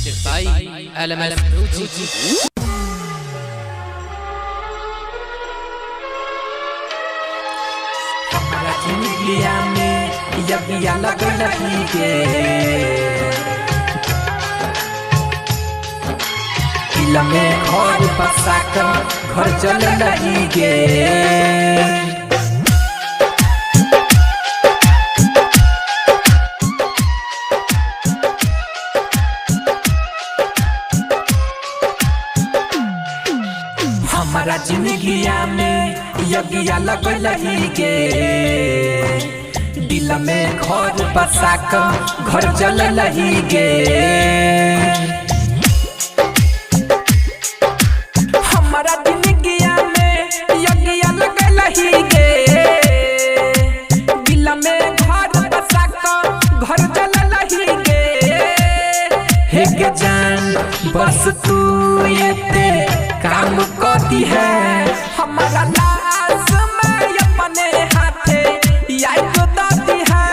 presented by LMS Music. हमारा जिंदगिया में यज्ञ लग रही के दिल में घर बसा कर घर चल रही गे हमारा जिंदगिया में यज्ञ लग रही के दिल में घर बसा कर घर चल रही गे हमारा जिंदगिया में यज्ञ लग रही गे दिल में घर बसा कर घर चल रही गे हे के जान बस तू ये ते काम करती है हमारा लाश में अपने हाथे याद तो दाती है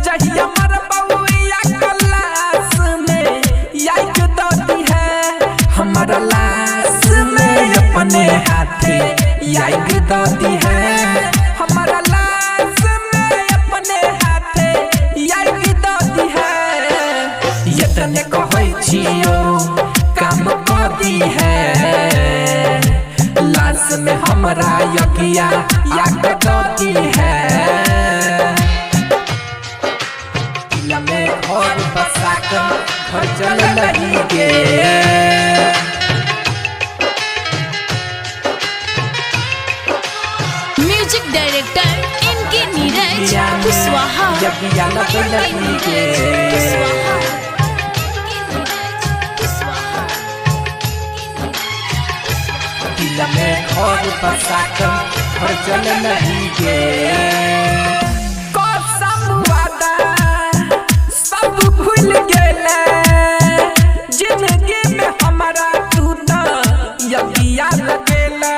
जहिया मर बउया कलाश में याद तो दाती है हमारा लाश में अपने हाथे याद तो दाती है हमारा लाश में अपने हाथे याद तो दाती है ये तने कहै छियो काम करती है लाश में हमारा यज्ञा याद करती है दिल में घर बसा कर घर चल रही गे म्यूजिक डायरेक्टर इनके नीरज कुशवाहा यज्ञा लग रही गे दिल में घर बसा कर घर चल रही गे कसम वादा सब भूल गेले जिंदगी में हमारा तू तो यज्ञा लगेला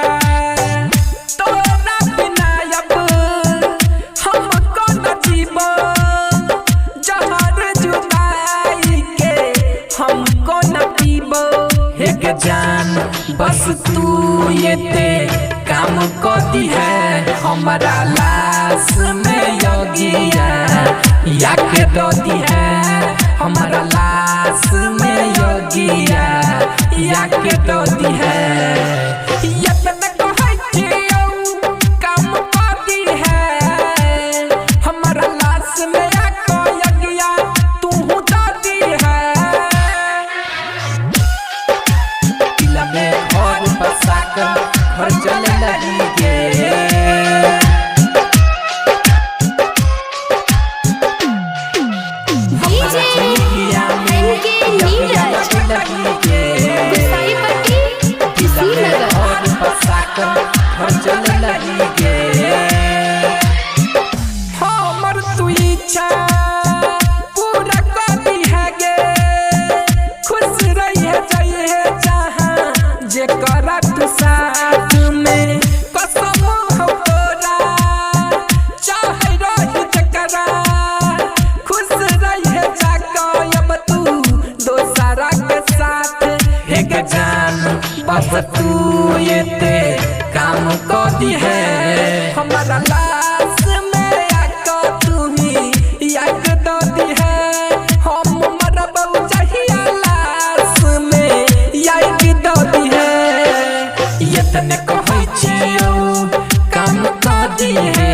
तोरा बिना अब हमको न जीवो जहर जुदाई के हमको न पीबो हे के जान बस तू ये ते काम करती है हमारा लाश में योगिया याद दोती है हमारा लाश में योगिया याद दोती है यत्न कहै छियौ काम करती है हमारा लाश में आको यज्ञा तू दाती है दिल में घर बसा कर घर चल रही गे डीजे इनके नीरज गुसाईपट्टी कुशीनगर घर बसा कर घर चल रही गे हमर तू इच्छा पूरा करती है गे खुश रही है चाहिए जहाँ जे करा तू साथ में कसम हो तोरा चाहे रही जकरा खुश रही है जाको अब तू दोसरा के साथ हे के जान बस तू ये ते काम करती है हमारा लाश में आको तू ही याद दोती है हम मरबौ चाहिए लाश में याद दोती है ये तने कहै छियौ काम करती है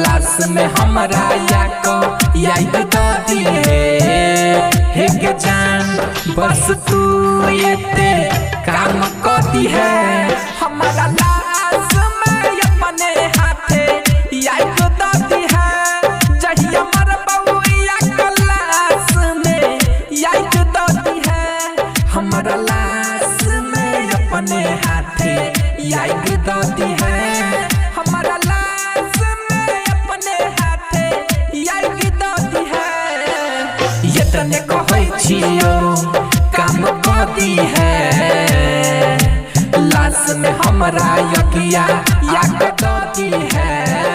लाश में हमारा याद दोती है हे के जान बस तू ये ते काम करती है हमारा लाश में अपने हाथे याद दोती है जहिया मर बउया कलाश में याद दोती है हमारा लाश में अपने हाथे याद दोती है हमारा लाश में अपने हाथे याद दोती है ये तने कहै छियौ काम करती है लाश में हमारा यज्ञा याद दोती है